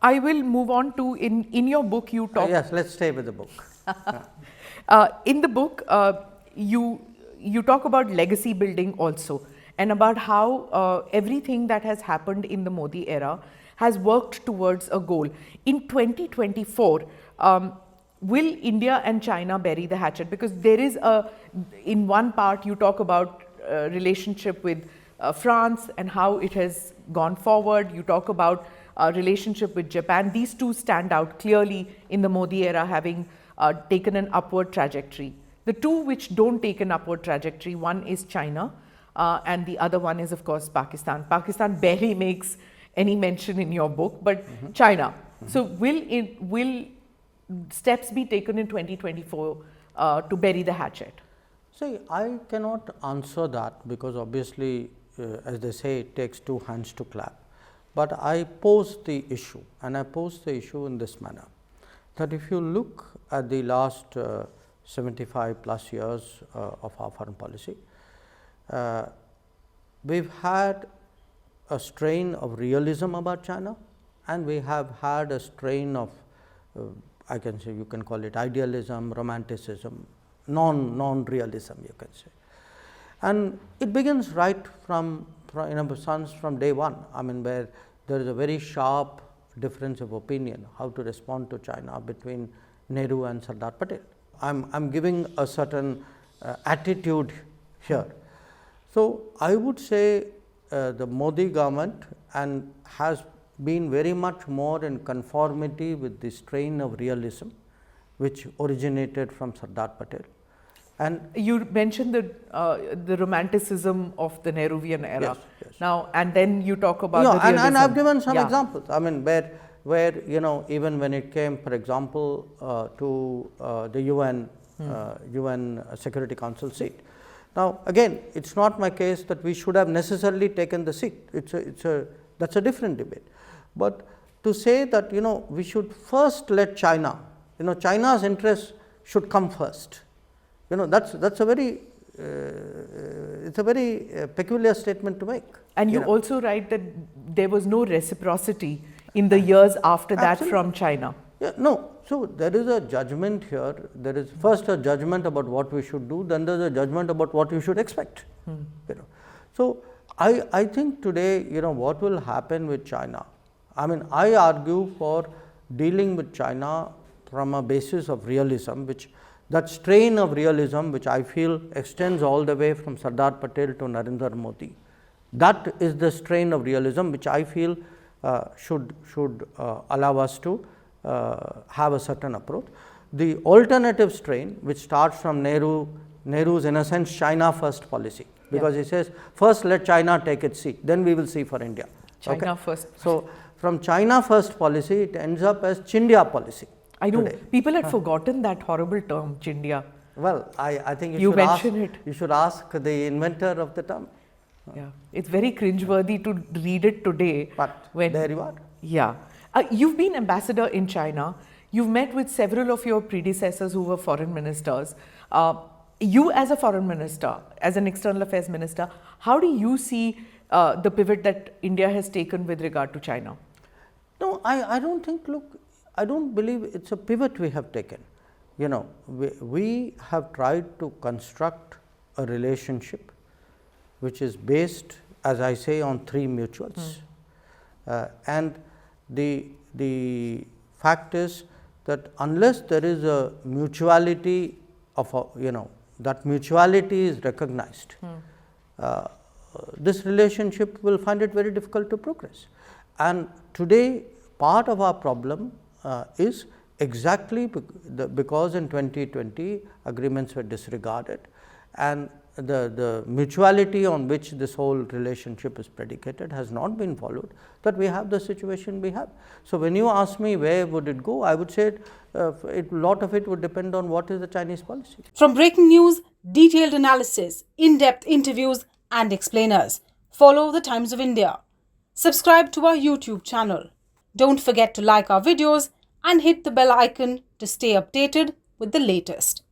I will move on to, in your book you talk... Yes, let's stay with the book. In the book, you talk about legacy building also, and about how everything that has happened in the Modi era has worked towards a goal. In 2024, will India and China bury the hatchet? Because there is in one part you talk about relationship with France and how it has gone forward. You talk about relationship with Japan. These two stand out clearly in the Modi era, having taken an upward trajectory. The two which don't take an upward trajectory, one is China and the other one is of course Pakistan. Pakistan barely makes any mention in your book, but China. So will steps be taken in 2024 to bury the hatchet? See, I cannot answer that because obviously, as they say, it takes two hands to clap. But I pose the issue, and I pose the issue in this manner, that if you look at the last 75 plus years of our foreign policy, we've had a strain of realism about China, and we have had a strain of, I can say, you can call it idealism, romanticism, non-realism, you can say. And it begins right from in a sense from day one. I mean, where there is a very sharp difference of opinion how to respond to China between Nehru and Sardar Patel. I'm giving a certain attitude here. So, I would say the Modi government and has been very much more in conformity with the strain of realism which originated from Sardar Patel. And you mentioned the romanticism of the Nehruvian era. Yes, yes. Now, and then you talk about yeah, the realism. and I've given some examples. I mean, where you know, even when it came, for example, to the UN Security Council seat. Now, again, it's not my case that we should have necessarily taken the seat. That's a different debate. But to say that, you know, we should first let China, you know, China's interests should come first. You know, that's a very it's a very peculiar statement to make. And you also write that there was no reciprocity in the years after that from China. Yeah, no. So, there is a judgment here. There is first a judgment about what we should do, then there is a judgment about what we should expect. You know. So, I think today, you know, what will happen with China, I mean, I argue for dealing with China from a basis of realism, which that strain of realism which I feel extends all the way from Sardar Patel to Narendra Modi. That is the strain of realism which I feel should allow us to have a certain approach. The alternative strain which starts from Nehru's in a sense China first policy, because he says first let China take its seat, then we will see for India. China first. So, from China first policy it ends up as Chindia policy. I know people had forgotten that horrible term, Chindia. Well, I think you mention it. You should ask the inventor of the term. Yeah, it's very cringeworthy to read it today. But there you are. Yeah. You've been ambassador in China. You've met with several of your predecessors who were foreign ministers. You as a foreign minister, as an external affairs minister, how do you see the pivot that India has taken with regard to China? No, I don't think, look, I don't believe it's a pivot we have taken. You know, we have tried to construct a relationship which is based, as I say, on three mutuals. And the fact is that unless there is a mutuality of you know, that mutuality is recognized, this relationship will find it very difficult to progress. And today part of our problem is exactly because in 2020 agreements were disregarded, and the mutuality on which this whole relationship is predicated has not been followed, that we have the situation we have. So, when you ask me where would it go, I would say a lot of it would depend on what is the Chinese policy. From breaking news, detailed analysis, in-depth interviews and explainers, follow the Times of India. Subscribe to our YouTube channel. Don't forget to like our videos and hit the bell icon to stay updated with the latest.